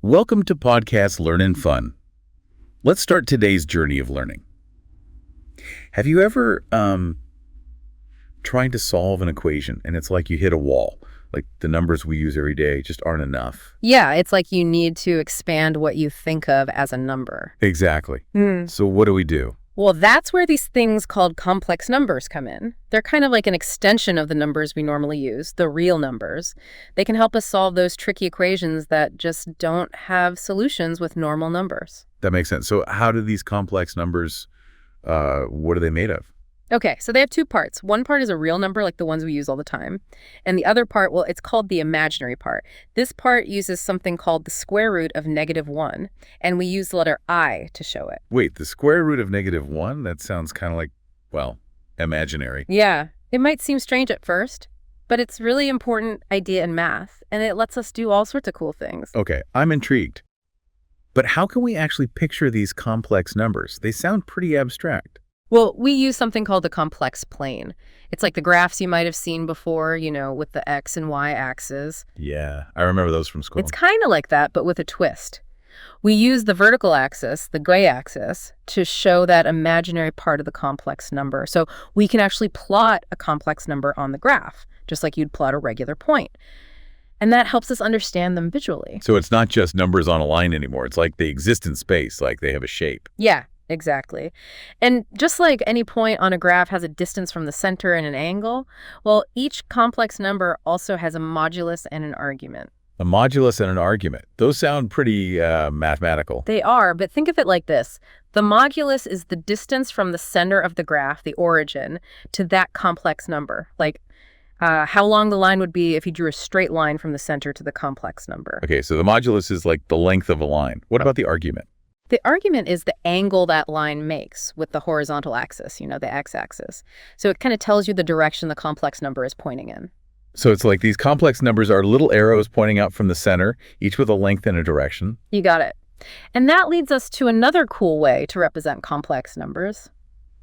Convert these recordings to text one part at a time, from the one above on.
Welcome to Podcast Learn and Fun. Let's start today's journey of learning. Have you ever tried to solve an equation and it's like you hit a wall? Like the numbers we use every day just aren't enough. Yeah, it's like you need to expand what you think of as a number. Exactly. So what do we do? Well, that's where these things called complex numbers come in. They're kind of like an extension of the numbers we normally use, the real numbers. They can help us solve those tricky equations that just don't have solutions with normal numbers. That makes sense. So how do these complex numbers, what are they made of? Okay, so they have two parts. One part is a real number, like the ones we use all the time. And the other part, well, it's called the imaginary part. This part uses something called the square root of -1, and we use the letter I to show it. Wait, the square root of -1? That sounds kind of like, well, imaginary. Yeah, it might seem strange at first, but it's really important idea in math, and it lets us do all sorts of cool things. Okay, I'm intrigued. But how can we actually picture these complex numbers? They sound pretty abstract. Well, we use something called the complex plane. It's like the graphs you might have seen before, with the X and Y axes. Yeah, I remember those from school. It's kind of like that, but with a twist. We use the vertical axis, the gray axis, to show that imaginary part of the complex number. So we can actually plot a complex number on the graph, just like you'd plot a regular point. And that helps us understand them visually. So it's not just numbers on a line anymore. It's like they exist in space, like they have a shape. Yeah, exactly. And just like any point on a graph has a distance from the center and an angle, well, each complex number also has a modulus and an argument. A modulus and an argument. Those sound pretty mathematical. They are, but think of it like this. The modulus is the distance from the center of the graph, the origin, to that complex number. Like how long the line would be if you drew a straight line from the center to the complex number. Okay, so the modulus is like the length of a line. What about the argument? The argument is the angle that line makes with the horizontal axis, the x-axis. So it kind of tells you the direction the complex number is pointing in. So it's like these complex numbers are little arrows pointing out from the center, each with a length and a direction. You got it. And that leads us to another cool way to represent complex numbers,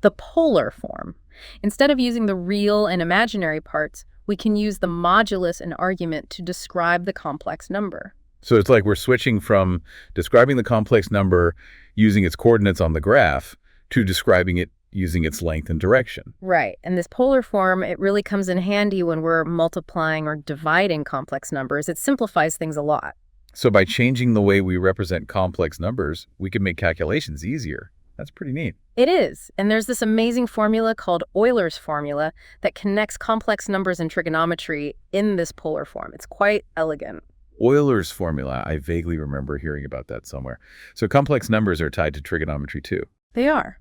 the polar form. Instead of using the real and imaginary parts, we can use the modulus and argument to describe the complex number. So it's like we're switching from describing the complex number using its coordinates on the graph to describing it using its length and direction. Right. And this polar form, it really comes in handy when we're multiplying or dividing complex numbers. It simplifies things a lot. So by changing the way we represent complex numbers, we can make calculations easier. That's pretty neat. It is. And there's this amazing formula called Euler's formula that connects complex numbers in trigonometry in this polar form. It's quite elegant. Euler's formula, I vaguely remember hearing about that somewhere. So complex numbers are tied to trigonometry too. They are.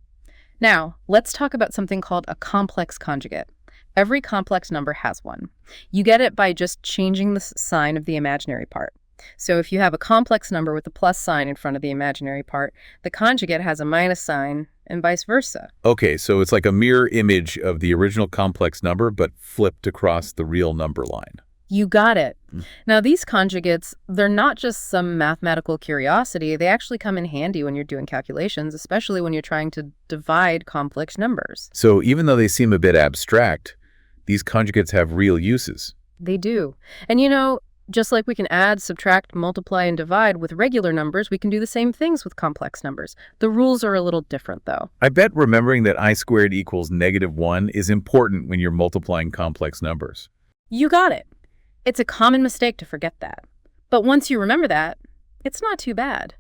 Now, let's talk about something called a complex conjugate. Every complex number has one. You get it by just changing the sign of the imaginary part. So if you have a complex number with a plus sign in front of the imaginary part, the conjugate has a minus sign and vice versa. Okay, so it's like a mirror image of the original complex number, but flipped across the real number line. You got it. Now, these conjugates, they're not just some mathematical curiosity. They actually come in handy when you're doing calculations, especially when you're trying to divide complex numbers. So even though they seem a bit abstract, these conjugates have real uses. They do. And just like we can add, subtract, multiply, and divide with regular numbers, we can do the same things with complex numbers. The rules are a little different, though. I bet remembering that I squared equals -1 is important when you're multiplying complex numbers. You got it. It's a common mistake to forget that. But once you remember that, it's not too bad.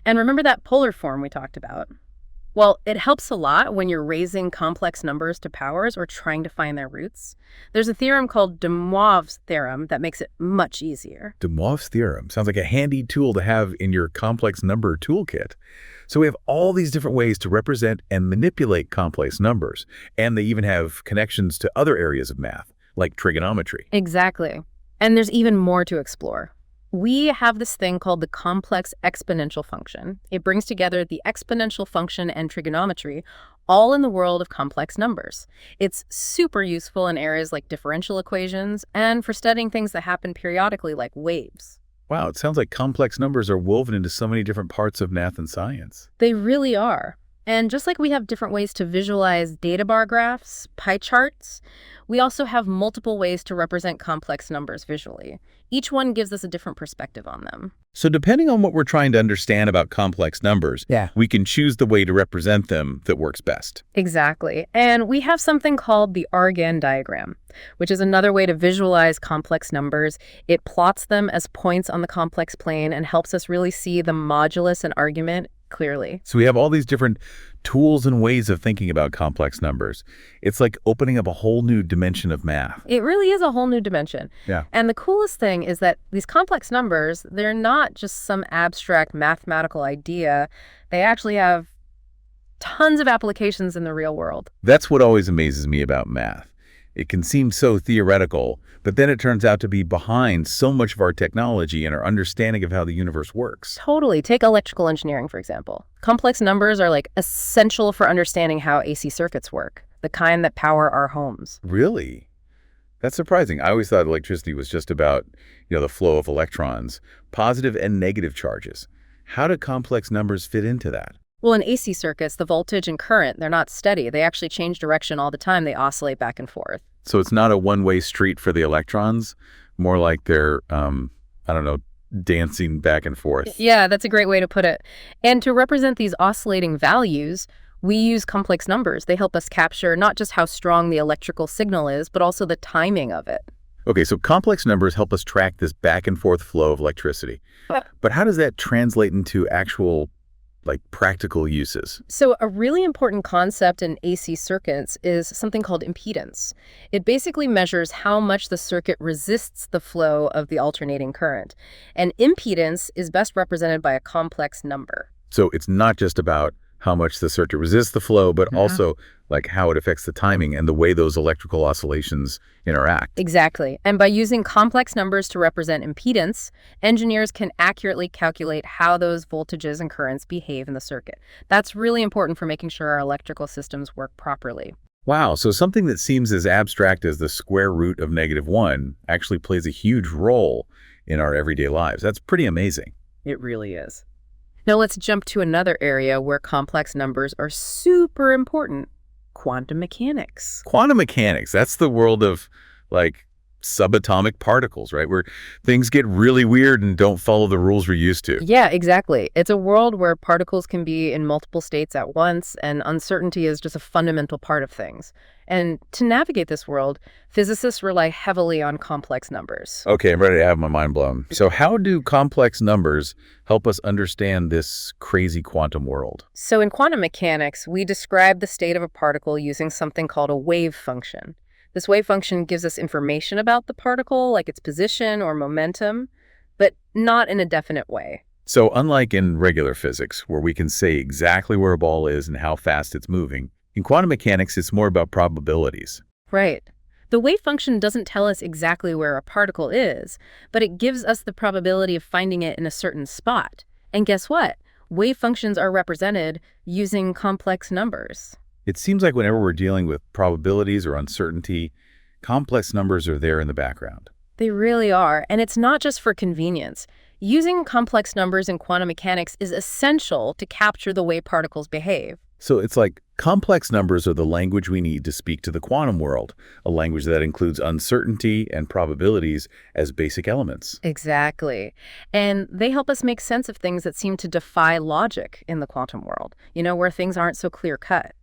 And remember that polar form we talked about? Well, it helps a lot when you're raising complex numbers to powers or trying to find their roots. There's a theorem called de Moivre's theorem that makes it much easier. De Moivre's theorem sounds like a handy tool to have in your complex number toolkit. So we have all these different ways to represent and manipulate complex numbers, and they even have connections to other areas of math, like trigonometry. Exactly. And there's even more to explore. We have this thing called the complex exponential function. It brings together the exponential function and trigonometry, all in the world of complex numbers. It's super useful in areas like differential equations and for studying things that happen periodically like waves. Wow, it sounds like complex numbers are woven into so many different parts of math and science. They really are. And just like we have different ways to visualize data bar graphs, pie charts, we also have multiple ways to represent complex numbers visually. Each one gives us a different perspective on them. So depending on what we're trying to understand about complex numbers, we can choose the way to represent them that works best. Exactly. And we have something called the Argand diagram, which is another way to visualize complex numbers. It plots them as points on the complex plane and helps us really see the modulus and argument clearly. So we have all these different tools and ways of thinking about complex numbers. It's like opening up a whole new dimension of math. It really is a whole new dimension. Yeah. And the coolest thing is that these complex numbers, they're not just some abstract mathematical idea. They actually have tons of applications in the real world. That's what always amazes me about math. It can seem so theoretical, but then it turns out to be behind so much of our technology and our understanding of how the universe works. Totally. Take electrical engineering, for example. Complex numbers are like essential for understanding how AC circuits work, the kind that power our homes. Really? That's surprising. I always thought electricity was just about, the flow of electrons, positive and negative charges. How do complex numbers fit into that? Well, in AC circuits, the voltage and current, they're not steady. They actually change direction all the time. They oscillate back and forth. So it's not a one-way street for the electrons, more like they're, dancing back and forth. Yeah, that's a great way to put it. And to represent these oscillating values, we use complex numbers. They help us capture not just how strong the electrical signal is, but also the timing of it. Okay, so complex numbers help us track this back and forth flow of electricity. But how does that translate into actual practical uses? So a really important concept in AC circuits is something called impedance. It basically measures how much the circuit resists the flow of the alternating current. And impedance is best represented by a complex number. So it's not just about how much the circuit resists the flow, but also how it affects the timing and the way those electrical oscillations interact. Exactly. And by using complex numbers to represent impedance, engineers can accurately calculate how those voltages and currents behave in the circuit. That's really important for making sure our electrical systems work properly. Wow, so something that seems as abstract as the square root of -1 actually plays a huge role in our everyday lives. That's pretty amazing. It really is. Now let's jump to another area where complex numbers are super important: quantum mechanics. Quantum mechanics, that's the world of subatomic particles, right? Where things get really weird and don't follow the rules we're used to. Yeah, exactly. It's a world where particles can be in multiple states at once, and uncertainty is just a fundamental part of things. And to navigate this world, physicists rely heavily on complex numbers. Okay, I'm ready to have my mind blown. So how do complex numbers help us understand this crazy quantum world? So in quantum mechanics, we describe the state of a particle using something called a wave function. This wave function gives us information about the particle, like its position or momentum, but not in a definite way. So unlike in regular physics, where we can say exactly where a ball is and how fast it's moving, in quantum mechanics, it's more about probabilities. Right. The wave function doesn't tell us exactly where a particle is, but it gives us the probability of finding it in a certain spot. And guess what? Wave functions are represented using complex numbers. It seems like whenever we're dealing with probabilities or uncertainty, complex numbers are there in the background. They really are, and it's not just for convenience. Using complex numbers in quantum mechanics is essential to capture the way particles behave. So it's like complex numbers are the language we need to speak to the quantum world, a language that includes uncertainty and probabilities as basic elements. Exactly. And they help us make sense of things that seem to defy logic in the quantum world, where things aren't so clear-cut.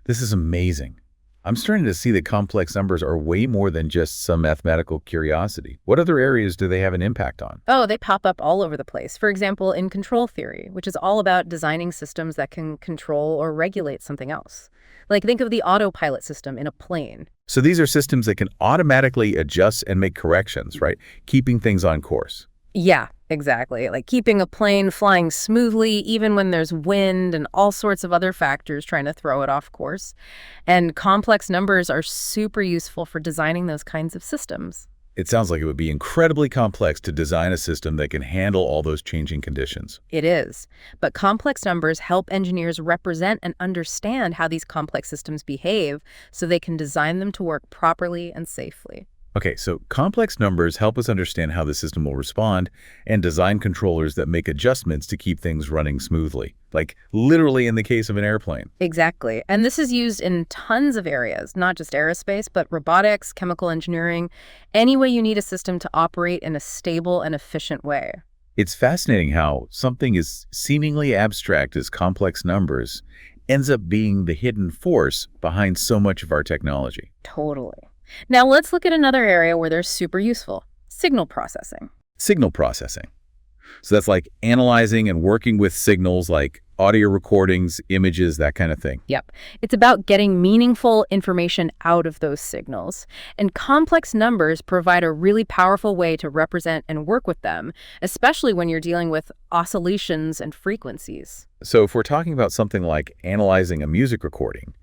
This is amazing. I'm starting to see that complex numbers are way more than just some mathematical curiosity. What other areas do they have an impact on? Oh, they pop up all over the place. For example, in control theory, which is all about designing systems that can control or regulate something else. Think of the autopilot system in a plane. So these are systems that can automatically adjust and make corrections, right? Keeping things on course. Yeah, exactly. Like keeping a plane flying smoothly even when there's wind and all sorts of other factors trying to throw it off course. And complex numbers are super useful for designing those kinds of systems. It sounds like it would be incredibly complex to design a system that can handle all those changing conditions. It is. But complex numbers help engineers represent and understand how these complex systems behave so they can design them to work properly and safely. Okay, so complex numbers help us understand how the system will respond and design controllers that make adjustments to keep things running smoothly, like literally in the case of an airplane. Exactly. And this is used in tons of areas, not just aerospace, but robotics, chemical engineering, any way you need a system to operate in a stable and efficient way. It's fascinating how something as seemingly abstract as complex numbers ends up being the hidden force behind so much of our technology. Totally. Now let's look at another area where they're super useful, signal processing. Signal processing. So that's like analyzing and working with signals like audio recordings, images, that kind of thing. Yep. It's about getting meaningful information out of those signals. And complex numbers provide a really powerful way to represent and work with them, especially when you're dealing with oscillations and frequencies. So if we're talking about something like analyzing a music recording,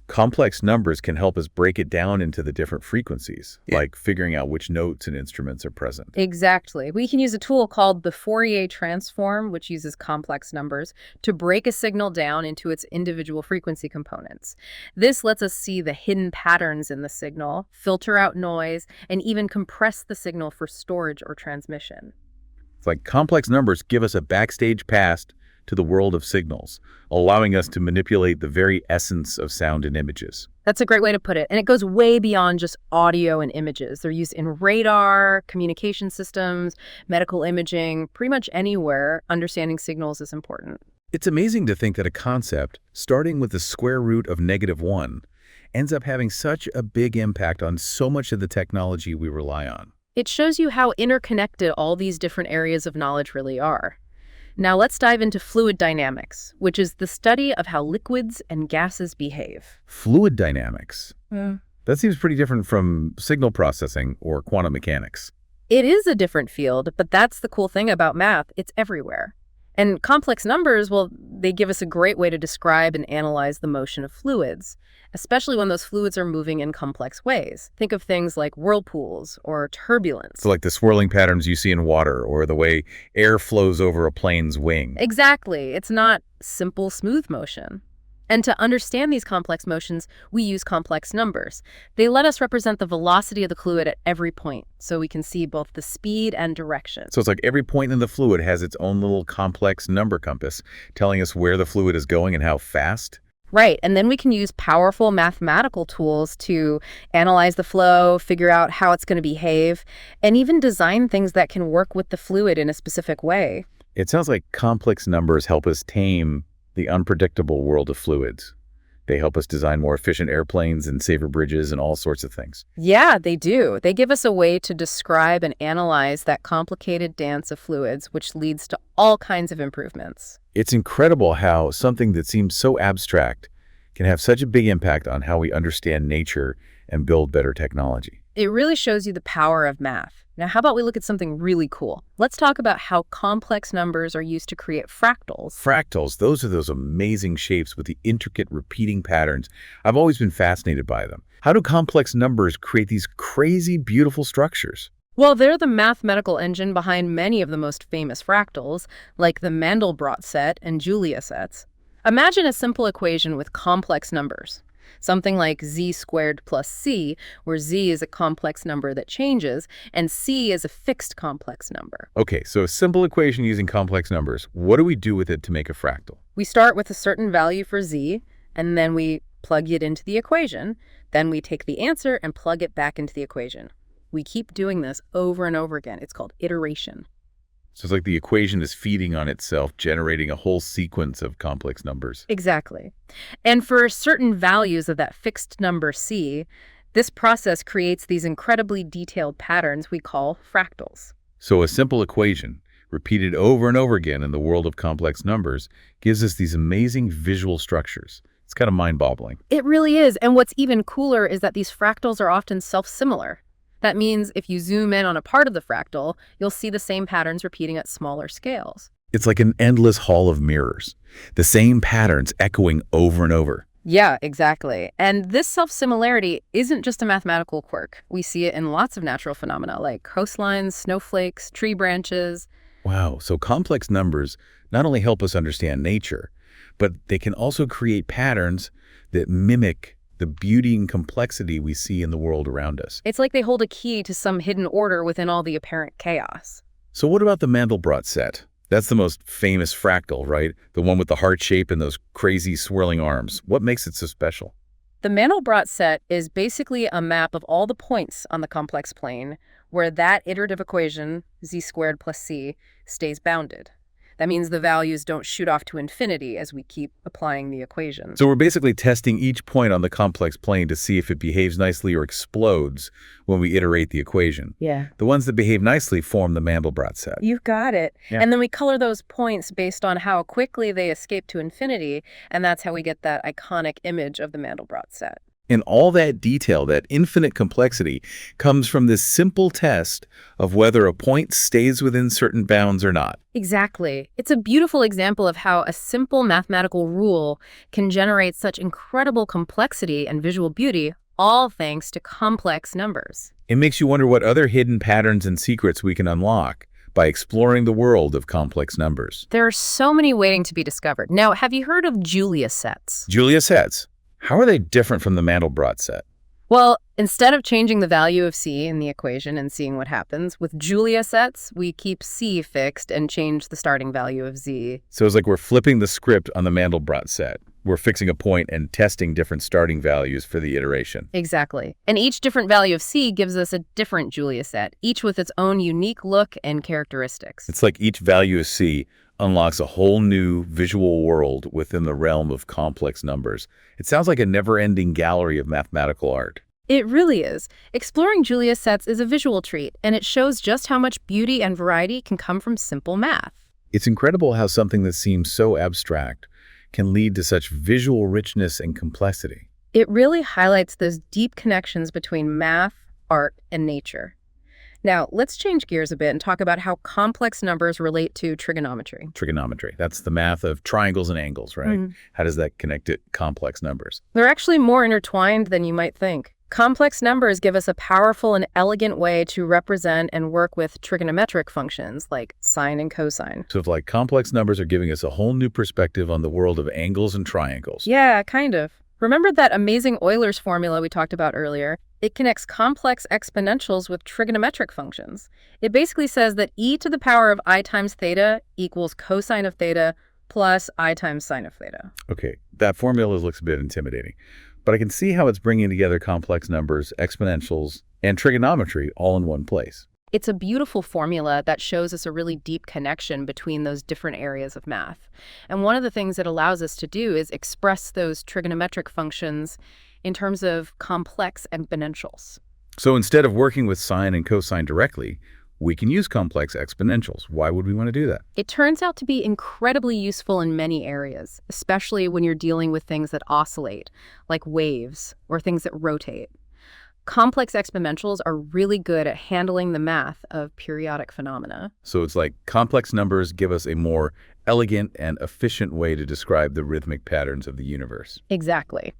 complex numbers can help us break it down into the different frequencies, like figuring out which notes and instruments are present. Exactly. We can use a tool called the Fourier transform, which uses complex numbers, to break a signal down into its individual frequency components. This lets us see the hidden patterns in the signal, filter out noise, and even compress the signal for storage or transmission. It's like complex numbers give us a backstage pass to the world of signals, allowing us to manipulate the very essence of sound and images. That's a great way to put it. And it goes way beyond just audio and images. They're used in radar, communication systems, medical imaging, pretty much anywhere understanding signals is important. It's amazing to think that a concept, starting with the square root of -1, ends up having such a big impact on so much of the technology we rely on. It shows you how interconnected all these different areas of knowledge really are. Now let's dive into fluid dynamics, which is the study of how liquids and gases behave. Fluid dynamics. That seems pretty different from signal processing or quantum mechanics. It is a different field, but that's the cool thing about math. It's everywhere. And complex numbers, well, they give us a great way to describe and analyze the motion of fluids, especially when those fluids are moving in complex ways. Think of things like whirlpools or turbulence. So like the swirling patterns you see in water or the way air flows over a plane's wing. Exactly. It's not simple, smooth motion. And to understand these complex motions, we use complex numbers. They let us represent the velocity of the fluid at every point, so we can see both the speed and direction. So it's like every point in the fluid has its own little complex number compass, telling us where the fluid is going and how fast. Right, and then we can use powerful mathematical tools to analyze the flow, figure out how it's going to behave, and even design things that can work with the fluid in a specific way. It sounds like complex numbers help us tame the unpredictable world of fluids. They help us design more efficient airplanes and safer bridges and all sorts of things. Yeah, they do. They give us a way to describe and analyze that complicated dance of fluids, which leads to all kinds of improvements. It's incredible how something that seems so abstract can have such a big impact on how we understand nature and build better technology. It really shows you the power of math. Now, how about we look at something really cool? Let's talk about how complex numbers are used to create fractals. Fractals, those are those amazing shapes with the intricate repeating patterns. I've always been fascinated by them. How do complex numbers create these crazy, beautiful structures? Well, they're the mathematical engine behind many of the most famous fractals, like the Mandelbrot set and Julia sets. Imagine a simple equation with complex numbers. Something like z squared plus c, where z is a complex number that changes, and c is a fixed complex number. Okay, so a simple equation using complex numbers. What do we do with it to make a fractal? We start with a certain value for z, and then we plug it into the equation. Then we take the answer and plug it back into the equation. We keep doing this over and over again. It's called iteration. So it's like the equation is feeding on itself, generating a whole sequence of complex numbers. Exactly. And for certain values of that fixed number c, this process creates these incredibly detailed patterns we call fractals. So a simple equation, repeated over and over again in the world of complex numbers, gives us these amazing visual structures. It's kind of mind-boggling. It really is. And what's even cooler is that these fractals are often self-similar. That means if you zoom in on a part of the fractal, you'll see the same patterns repeating at smaller scales. It's like an endless hall of mirrors, the same patterns echoing over and over. Yeah, exactly. And this self-similarity isn't just a mathematical quirk. We see it in lots of natural phenomena like coastlines, snowflakes, tree branches. Wow, so complex numbers not only help us understand nature, but they can also create patterns that mimic the beauty and complexity we see in the world around us. It's like they hold a key to some hidden order within all the apparent chaos. So what about the Mandelbrot set? That's the most famous fractal, right? The one with the heart shape and those crazy swirling arms. What makes it so special? The Mandelbrot set is basically a map of all the points on the complex plane where that iterative equation, z squared plus c, stays bounded. That means the values don't shoot off to infinity as we keep applying the equation. So we're basically testing each point on the complex plane to see if it behaves nicely or explodes when we iterate the equation. Yeah. The ones that behave nicely form the Mandelbrot set. You've got it. Yeah. And then we color those points based on how quickly they escape to infinity, and that's how we get that iconic image of the Mandelbrot set. And all that detail, that infinite complexity, comes from this simple test of whether a point stays within certain bounds or not. Exactly. It's a beautiful example of how a simple mathematical rule can generate such incredible complexity and visual beauty, all thanks to complex numbers. It makes you wonder what other hidden patterns and secrets we can unlock by exploring the world of complex numbers. There are so many waiting to be discovered. Now, have you heard of Julia sets? Julia sets. How are they different from the Mandelbrot set? Well, instead of changing the value of c in the equation and seeing what happens, with Julia sets, we keep c fixed and change the starting value of z. So it's like we're flipping the script on the Mandelbrot set. We're fixing a point and testing different starting values for the iteration. Exactly. And each different value of c gives us a different Julia set, each with its own unique look and characteristics. It's like each value of c unlocks a whole new visual world within the realm of complex numbers. It sounds like a never-ending gallery of mathematical art. It really is. Exploring Julia sets is a visual treat, and it shows just how much beauty and variety can come from simple math. It's incredible how something that seems so abstract can lead to such visual richness and complexity. It really highlights those deep connections between math, art, and nature. Now, let's change gears a bit and talk about how complex numbers relate to trigonometry. Trigonometry, that's the math of triangles and angles, right? How does that connect to complex numbers? They're actually more intertwined than you might think. Complex numbers give us a powerful and elegant way to represent and work with trigonometric functions like sine and cosine. So if like complex numbers are giving us a whole new perspective on the world of angles and triangles. Yeah, kind of. Remember that amazing Euler's formula we talked about earlier? It connects complex exponentials with trigonometric functions. It basically says that e to the power of I times theta equals cosine of theta plus I times sine of theta. Okay, that formula looks a bit intimidating, but I can see how it's bringing together complex numbers, exponentials, and trigonometry all in one place. It's a beautiful formula that shows us a really deep connection between those different areas of math. And one of the things it allows us to do is express those trigonometric functions in terms of complex exponentials. So instead of working with sine and cosine directly, we can use complex exponentials. Why would we want to do that? It turns out to be incredibly useful in many areas, especially when you're dealing with things that oscillate, like waves, or things that rotate. Complex exponentials are really good at handling the math of periodic phenomena. So it's like complex numbers give us a more elegant and efficient way to describe the rhythmic patterns of the universe. Exactly.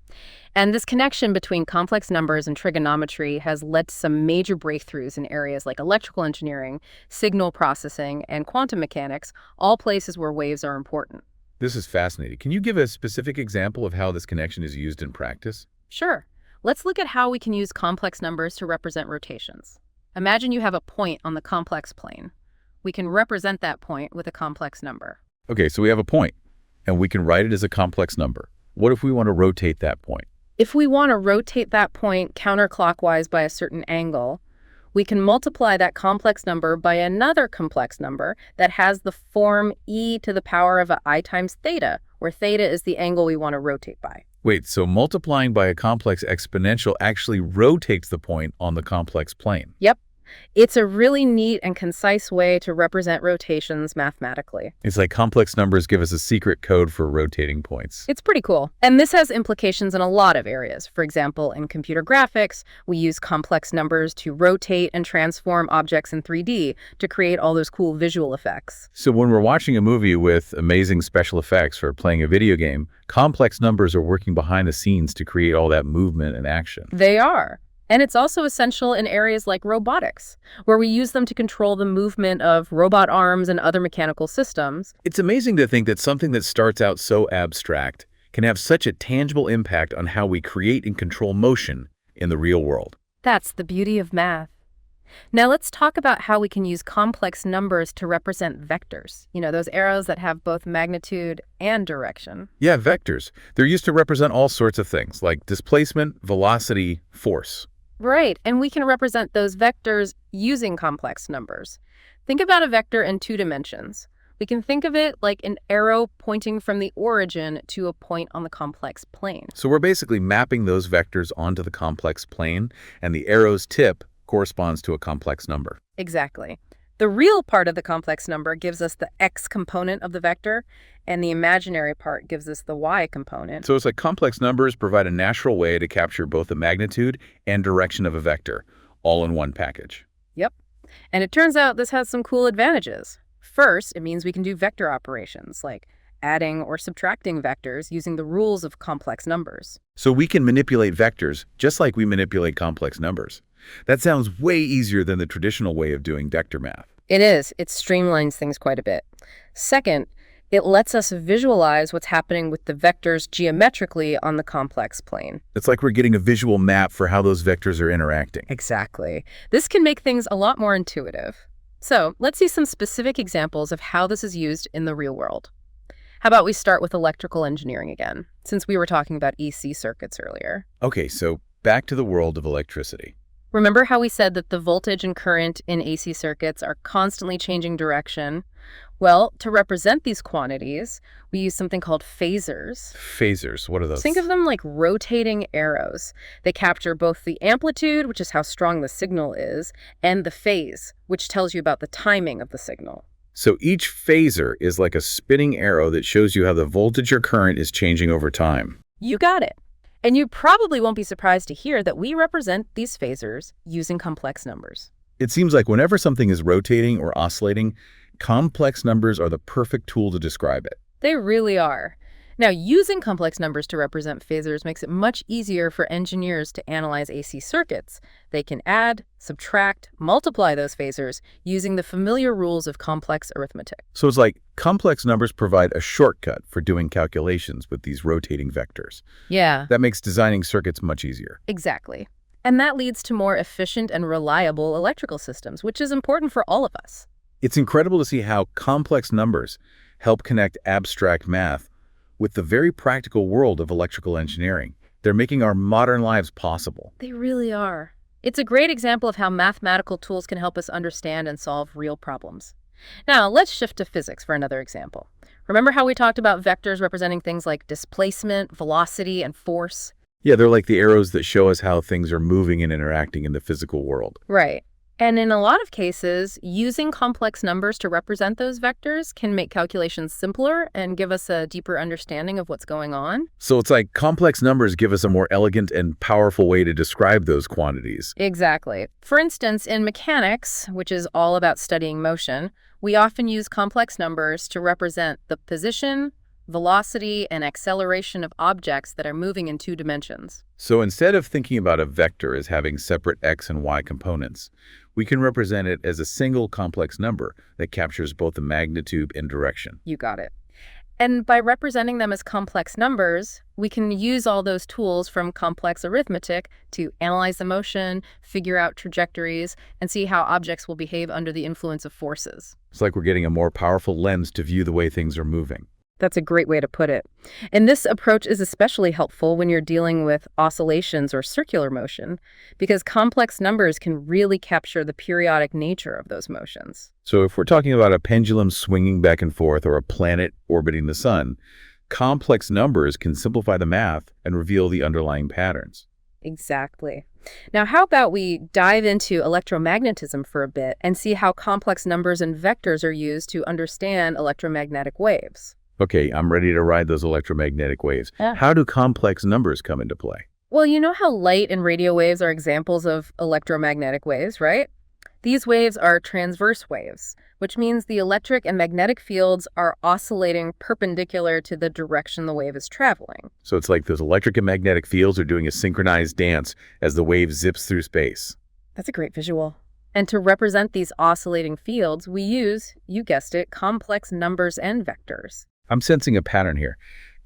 And this connection between complex numbers and trigonometry has led to some major breakthroughs in areas like electrical engineering, signal processing, and quantum mechanics, all places where waves are important. This is fascinating. Can you give a specific example of how this connection is used in practice? Sure. Let's look at how we can use complex numbers to represent rotations. Imagine you have a point on the complex plane. We can represent that point with a complex number. Okay, so we have a point, and we can write it as a complex number. What if we want to rotate that point? If we want to rotate that point counterclockwise by a certain angle, we can multiply that complex number by another complex number that has the form e to the power of I times theta, where theta is the angle we want to rotate by. Wait, so multiplying by a complex exponential actually rotates the point on the complex plane? Yep. It's a really neat and concise way to represent rotations mathematically. It's like complex numbers give us a secret code for rotating points. It's pretty cool. And this has implications in a lot of areas. For example, in computer graphics, we use complex numbers to rotate and transform objects in 3D to create all those cool visual effects. So when we're watching a movie with amazing special effects or playing a video game, complex numbers are working behind the scenes to create all that movement and action. They are. And it's also essential in areas like robotics, where we use them to control the movement of robot arms and other mechanical systems. It's amazing to think that something that starts out so abstract can have such a tangible impact on how we create and control motion in the real world. That's the beauty of math. Now let's talk about how we can use complex numbers to represent vectors. Those arrows that have both magnitude and direction. Yeah, vectors. They're used to represent all sorts of things, like displacement, velocity, force. Right, and we can represent those vectors using complex numbers. Think about a vector in 2 dimensions. We can think of it like an arrow pointing from the origin to a point on the complex plane. So we're basically mapping those vectors onto the complex plane, and the arrow's tip corresponds to a complex number. Exactly. The real part of the complex number gives us the x component of the vector, and the imaginary part gives us the y component. So it's like complex numbers provide a natural way to capture both the magnitude and direction of a vector, all in one package. Yep. And it turns out this has some cool advantages. First, it means we can do vector operations, like adding or subtracting vectors using the rules of complex numbers. So we can manipulate vectors just like we manipulate complex numbers. That sounds way easier than the traditional way of doing vector math. It is. It streamlines things quite a bit. Second, it lets us visualize what's happening with the vectors geometrically on the complex plane. It's like we're getting a visual map for how those vectors are interacting. Exactly. This can make things a lot more intuitive. So let's see some specific examples of how this is used in the real world. How about we start with electrical engineering again, since we were talking about EC circuits earlier. Okay, so back to the world of electricity. Remember how we said that the voltage and current in AC circuits are constantly changing direction? Well, to represent these quantities, we use something called phasors. Phasors, what are those? Think of them like rotating arrows. They capture both the amplitude, which is how strong the signal is, and the phase, which tells you about the timing of the signal. So each phasor is like a spinning arrow that shows you how the voltage or current is changing over time. You got it. And you probably won't be surprised to hear that we represent these phasors using complex numbers. It seems like whenever something is rotating or oscillating, complex numbers are the perfect tool to describe it. They really are. Now, using complex numbers to represent phasors makes it much easier for engineers to analyze AC circuits. They can add, subtract, multiply those phasors using the familiar rules of complex arithmetic. So it's like complex numbers provide a shortcut for doing calculations with these rotating vectors. Yeah. That makes designing circuits much easier. Exactly. And that leads to more efficient and reliable electrical systems, which is important for all of us. It's incredible to see how complex numbers help connect abstract math with the very practical world of electrical engineering. They're making our modern lives possible. They really are. It's a great example of how mathematical tools can help us understand and solve real problems. Now, let's shift to physics for another example. Remember how we talked about vectors representing things like displacement, velocity, and force? Yeah, they're like the arrows that show us how things are moving and interacting in the physical world. Right. And in a lot of cases, using complex numbers to represent those vectors can make calculations simpler and give us a deeper understanding of what's going on. So it's like complex numbers give us a more elegant and powerful way to describe those quantities. Exactly. For instance, in mechanics, which is all about studying motion, we often use complex numbers to represent the position, velocity, and acceleration of objects that are moving in 2 dimensions. So instead of thinking about a vector as having separate x and y components, we can represent it as a single complex number that captures both the magnitude and direction. You got it. And by representing them as complex numbers, we can use all those tools from complex arithmetic to analyze the motion, figure out trajectories, and see how objects will behave under the influence of forces. It's like we're getting a more powerful lens to view the way things are moving. That's a great way to put it. And this approach is especially helpful when you're dealing with oscillations or circular motion, because complex numbers can really capture the periodic nature of those motions. So if we're talking about a pendulum swinging back and forth or a planet orbiting the sun, complex numbers can simplify the math and reveal the underlying patterns. Exactly. Now, how about we dive into electromagnetism for a bit and see how complex numbers and vectors are used to understand electromagnetic waves? Okay, I'm ready to ride those electromagnetic waves. Yeah. How do complex numbers come into play? Well, you know how light and radio waves are examples of electromagnetic waves, right? These waves are transverse waves, which means the electric and magnetic fields are oscillating perpendicular to the direction the wave is traveling. So it's like those electric and magnetic fields are doing a synchronized dance as the wave zips through space. That's a great visual. And to represent these oscillating fields, we use, you guessed it, complex numbers and vectors. I'm sensing a pattern here.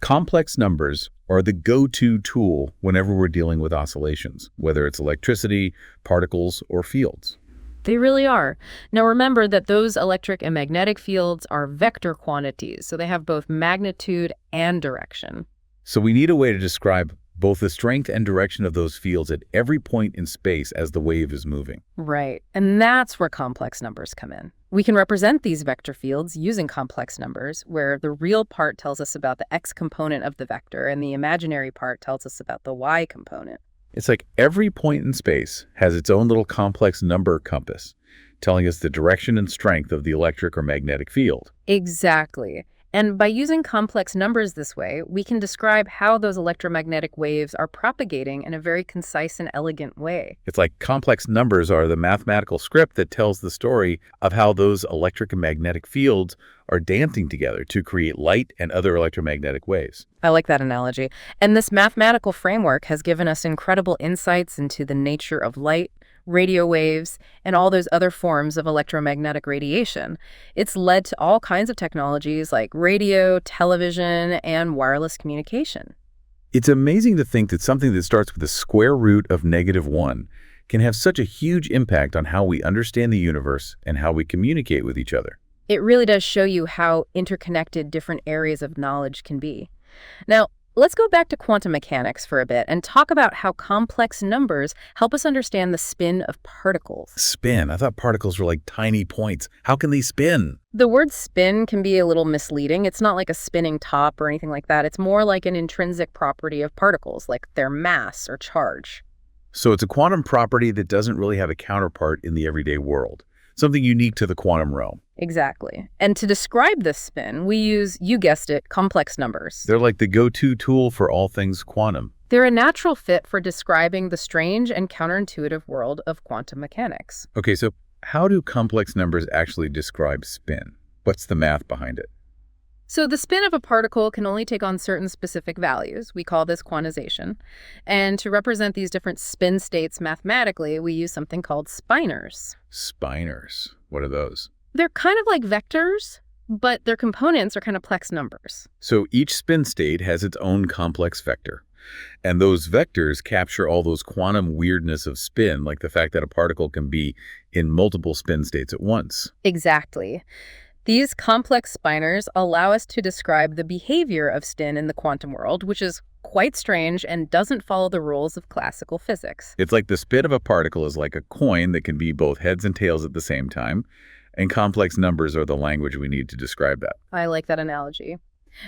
Complex numbers are the go-to tool whenever we're dealing with oscillations, whether it's electricity, particles, or fields. They really are. Now remember that those electric and magnetic fields are vector quantities, so they have both magnitude and direction. So we need a way to describe both the strength and direction of those fields at every point in space as the wave is moving. Right, and that's where complex numbers come in. We can represent these vector fields using complex numbers, where the real part tells us about the x component of the vector and the imaginary part tells us about the y component. It's like every point in space has its own little complex number compass, telling us the direction and strength of the electric or magnetic field. Exactly. And by using complex numbers this way, we can describe how those electromagnetic waves are propagating in a very concise and elegant way. It's like complex numbers are the mathematical script that tells the story of how those electric and magnetic fields are dancing together to create light and other electromagnetic waves. I like that analogy. And this mathematical framework has given us incredible insights into the nature of light, radio waves, and all those other forms of electromagnetic radiation. It's led to all kinds of technologies like radio, television, and wireless communication. It's amazing to think that something that starts with the square root of -1 can have such a huge impact on how we understand the universe and how we communicate with each other. It really does show you how interconnected different areas of knowledge can be. Now, let's go back to quantum mechanics for a bit and talk about how complex numbers help us understand the spin of particles. Spin? I thought particles were like tiny points. How can they spin? The word spin can be a little misleading. It's not like a spinning top or anything like that. It's more like an intrinsic property of particles, like their mass or charge. So it's a quantum property that doesn't really have a counterpart in the everyday world, something unique to the quantum realm. Exactly. And to describe this spin, we use, you guessed it, complex numbers. They're like the go-to tool for all things quantum. They're a natural fit for describing the strange and counterintuitive world of quantum mechanics. Okay, so how do complex numbers actually describe spin? What's the math behind it? So the spin of a particle can only take on certain specific values. We call this quantization. And to represent these different spin states mathematically, we use something called spinors. Spinors. What are those? They're kind of like vectors, but their components are kind of complex numbers. So each spin state has its own complex vector. And those vectors capture all those quantum weirdness of spin, like the fact that a particle can be in multiple spin states at once. Exactly. These complex spinors allow us to describe the behavior of spin in the quantum world, which is quite strange and doesn't follow the rules of classical physics. It's like the spin of a particle is like a coin that can be both heads and tails at the same time, and complex numbers are the language we need to describe that. I like that analogy.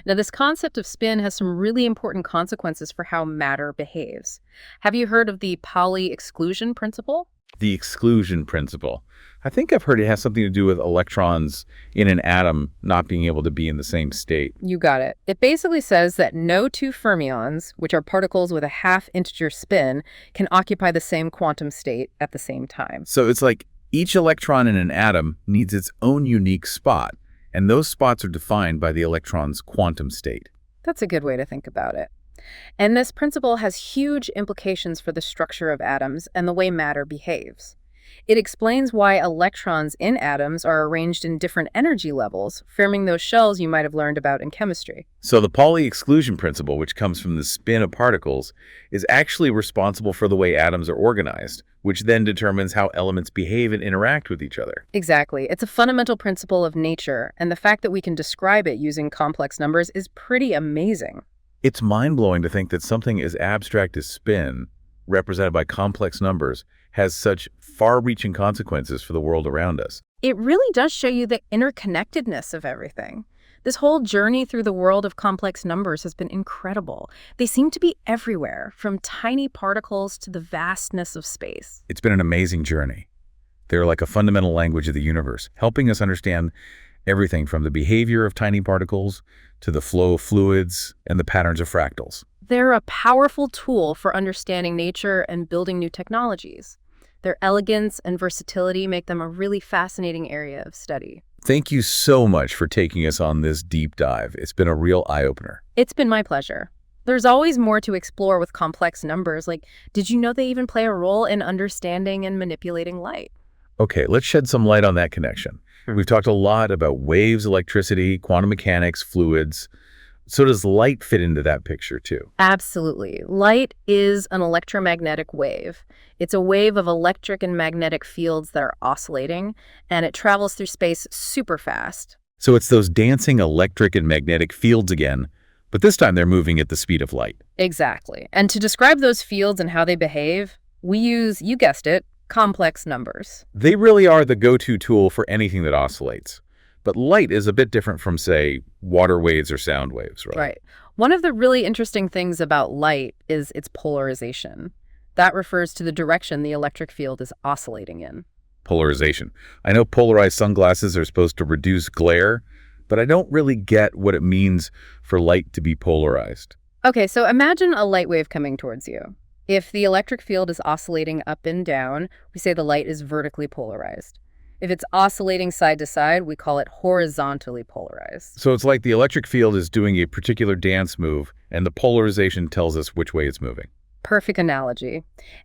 Now, this concept of spin has some really important consequences for how matter behaves. Have you heard of the Pauli exclusion principle? The exclusion principle. I think I've heard it has something to do with electrons in an atom not being able to be in the same state. You got it. It basically says that no two fermions, which are particles with a half-integer spin, can occupy the same quantum state at the same time. So it's like each electron in an atom needs its own unique spot, and those spots are defined by the electron's quantum state. That's a good way to think about it. And this principle has huge implications for the structure of atoms and the way matter behaves. It explains why electrons in atoms are arranged in different energy levels, forming those shells you might have learned about in chemistry. So the Pauli exclusion principle, which comes from the spin of particles, is actually responsible for the way atoms are organized, which then determines how elements behave and interact with each other. Exactly. It's a fundamental principle of nature, and the fact that we can describe it using complex numbers is pretty amazing. It's mind-blowing to think that something as abstract as spin, represented by complex numbers, has such far-reaching consequences for the world around us. It really does show you the interconnectedness of everything. This whole journey through the world of complex numbers has been incredible. They seem to be everywhere, from tiny particles to the vastness of space. It's been an amazing journey. They're like a fundamental language of the universe, helping us understand everything from the behavior of tiny particles to the flow of fluids and the patterns of fractals. They're a powerful tool for understanding nature and building new technologies. Their elegance and versatility make them a really fascinating area of study. Thank you so much for taking us on this deep dive. It's been a real eye-opener. It's been my pleasure. There's always more to explore with complex numbers. Like, did you know they even play a role in understanding and manipulating light? Okay, let's shed some light on that connection. We've talked a lot about waves, electricity, quantum mechanics, fluids. So does light fit into that picture too? Absolutely. Light is an electromagnetic wave. It's a wave of electric and magnetic fields that are oscillating, and it travels through space super fast. So it's those dancing electric and magnetic fields again, but this time they're moving at the speed of light. Exactly. And to describe those fields and how they behave, we use, you guessed it, complex numbers. They really are the go-to tool for anything that oscillates. But light is a bit different from, say, water waves or sound waves, right? Right. One of the really interesting things about light is its polarization. That refers to the direction the electric field is oscillating in. Polarization. I know polarized sunglasses are supposed to reduce glare, but I don't really get what it means for light to be polarized. Okay, so imagine a light wave coming towards you. If the electric field is oscillating up and down, we say the light is vertically polarized. If it's oscillating side to side, we call it horizontally polarized. So it's like the electric field is doing a particular dance move, and the polarization tells us which way it's moving. Perfect analogy.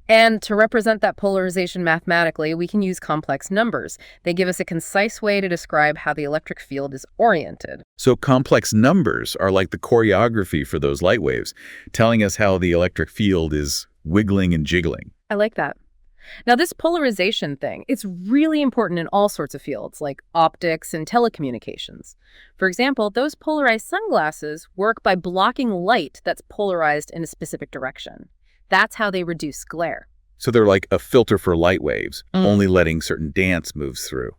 And to represent that polarization mathematically, we can use complex numbers. They give us a concise way to describe how the electric field is oriented. So complex numbers are like the choreography for those light waves, telling us how the electric field is wiggling and jiggling. I like that. Now, this polarization thing, it's really important in all sorts of fields, like optics and telecommunications. For example, those polarized sunglasses work by blocking light that's polarized in a specific direction. That's how they reduce glare. So they're like a filter for light waves, only letting certain dance moves through.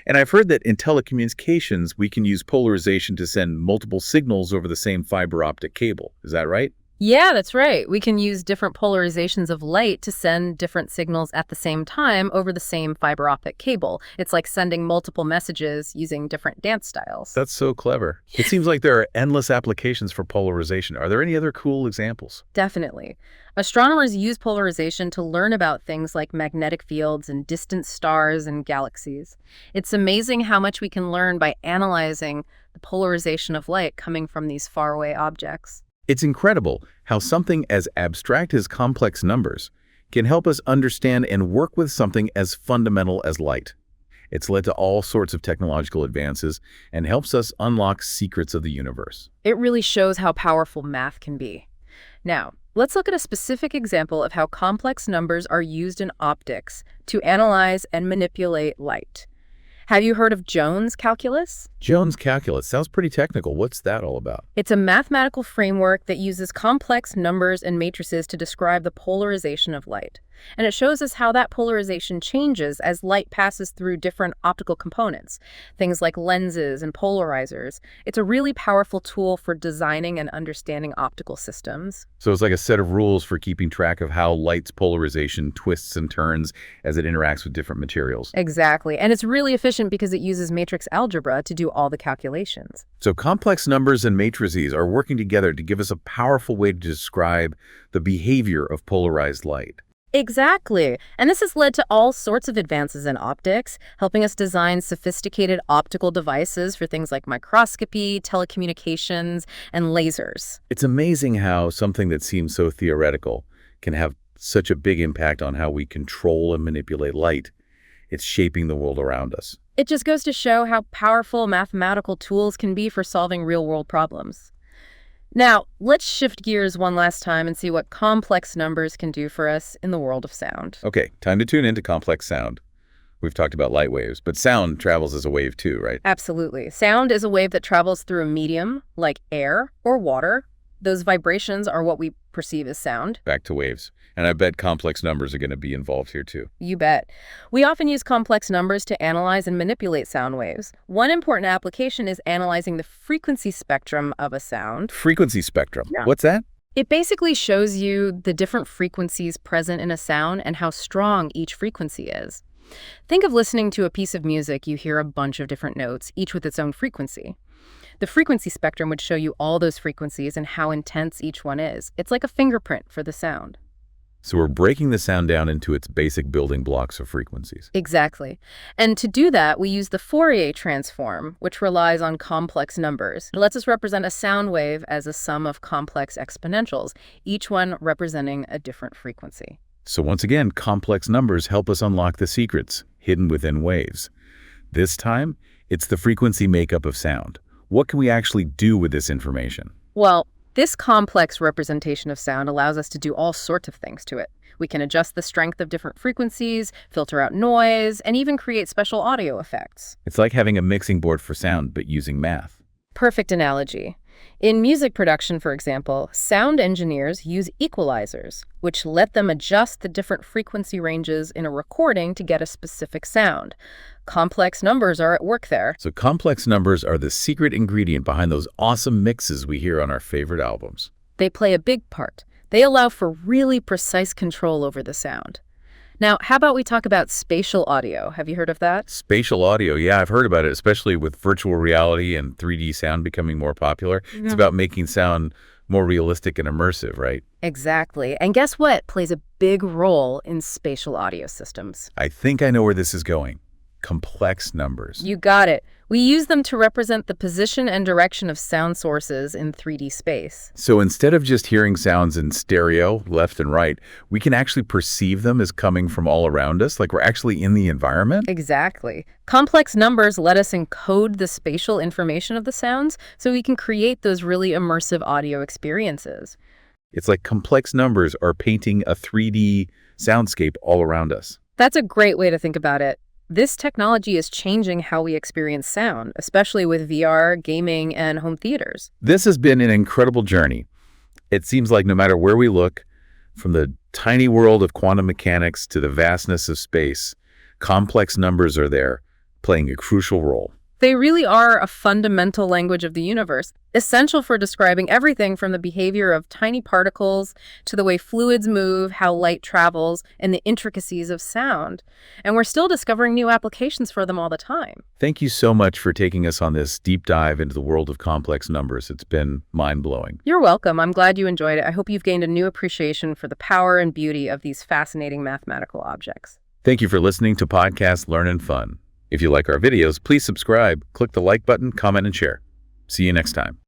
And I've heard that in telecommunications, we can use polarization to send multiple signals over the same fiber optic cable. Is that right? Yeah, that's right. We can use different polarizations of light to send different signals at the same time over the same fiber optic cable. It's like sending multiple messages using different dance styles. That's so clever. It seems like there are endless applications for polarization. Are there any other cool examples? Definitely. Astronomers use polarization to learn about things like magnetic fields and distant stars and galaxies. It's amazing how much we can learn by analyzing the polarization of light coming from these faraway objects. It's incredible how something as abstract as complex numbers can help us understand and work with something as fundamental as light. It's led to all sorts of technological advances and helps us unlock secrets of the universe. It really shows how powerful math can be. Now, let's look at a specific example of how complex numbers are used in optics to analyze and manipulate light. Have you heard of Jones calculus? Jones calculus sounds pretty technical. What's that all about? It's a mathematical framework that uses complex numbers and matrices to describe the polarization of light. And it shows us how that polarization changes as light passes through different optical components, things like lenses and polarizers. It's a really powerful tool for designing and understanding optical systems. So it's like a set of rules for keeping track of how light's polarization twists and turns as it interacts with different materials. Exactly. And it's really efficient because it uses matrix algebra to do all the calculations. So complex numbers and matrices are working together to give us a powerful way to describe the behavior of polarized light. Exactly. And this has led to all sorts of advances in optics, helping us design sophisticated optical devices for things like microscopy, telecommunications, and lasers. It's amazing how something that seems so theoretical can have such a big impact on how we control and manipulate light. It's shaping the world around us. It just goes to show how powerful mathematical tools can be for solving real-world problems. Now, let's shift gears one last time and see what complex numbers can do for us in the world of sound. Okay, time to tune into complex sound. We've talked about light waves, but sound travels as a wave too, right? Absolutely. Sound is a wave that travels through a medium, like air or water. Those vibrations are what we perceive as sound. Back to waves. And I bet complex numbers are going to be involved here too. You bet. We often use complex numbers to analyze and manipulate sound waves. One important application is analyzing the frequency spectrum of a sound. Frequency spectrum. Yeah. What's that? It basically shows you the different frequencies present in a sound and how strong each frequency is. Think of listening to a piece of music. You hear a bunch of different notes, each with its own frequency. The frequency spectrum would show you all those frequencies and how intense each one is. It's like a fingerprint for the sound. So we're breaking the sound down into its basic building blocks of frequencies. Exactly. And to do that, we use the Fourier transform, which relies on complex numbers. It lets us represent a sound wave as a sum of complex exponentials, each one representing a different frequency. So once again, complex numbers help us unlock the secrets hidden within waves. This time, it's the frequency makeup of sound. What can we actually do with this information? Well, this complex representation of sound allows us to do all sorts of things to it. We can adjust the strength of different frequencies, filter out noise, and even create special audio effects. It's like having a mixing board for sound, but using math. Perfect analogy. In music production, for example, sound engineers use equalizers, which let them adjust the different frequency ranges in a recording to get a specific sound. Complex numbers are at work there. So complex numbers are the secret ingredient behind those awesome mixes we hear on our favorite albums. They play a big part. They allow for really precise control over the sound. Now, how about we talk about spatial audio? Have you heard of that? Spatial audio, yeah, I've heard about it, especially with virtual reality and 3D sound becoming more popular. Yeah. It's about making sound more realistic and immersive, right? Exactly. And guess what plays a big role in spatial audio systems? I think I know where this is going. Complex numbers. You got it. We use them to represent the position and direction of sound sources in 3D space. So instead of just hearing sounds in stereo, left and right, we can actually perceive them as coming from all around us, like we're actually in the environment? Exactly. Complex numbers let us encode the spatial information of the sounds so we can create those really immersive audio experiences. It's like complex numbers are painting a 3D soundscape all around us. That's a great way to think about it. This technology is changing how we experience sound, especially with VR, gaming, and home theaters. This has been an incredible journey. It seems like no matter where we look, from the tiny world of quantum mechanics to the vastness of space, complex numbers are there, playing a crucial role. They really are a fundamental language of the universe, essential for describing everything from the behavior of tiny particles to the way fluids move, how light travels, and the intricacies of sound. And we're still discovering new applications for them all the time. Thank you so much for taking us on this deep dive into the world of complex numbers. It's been mind-blowing. You're welcome. I'm glad you enjoyed it. I hope you've gained a new appreciation for the power and beauty of these fascinating mathematical objects. Thank you for listening to Podcast Learn and Fun. If you like our videos, please subscribe, click the like button, comment, and share. See you next time.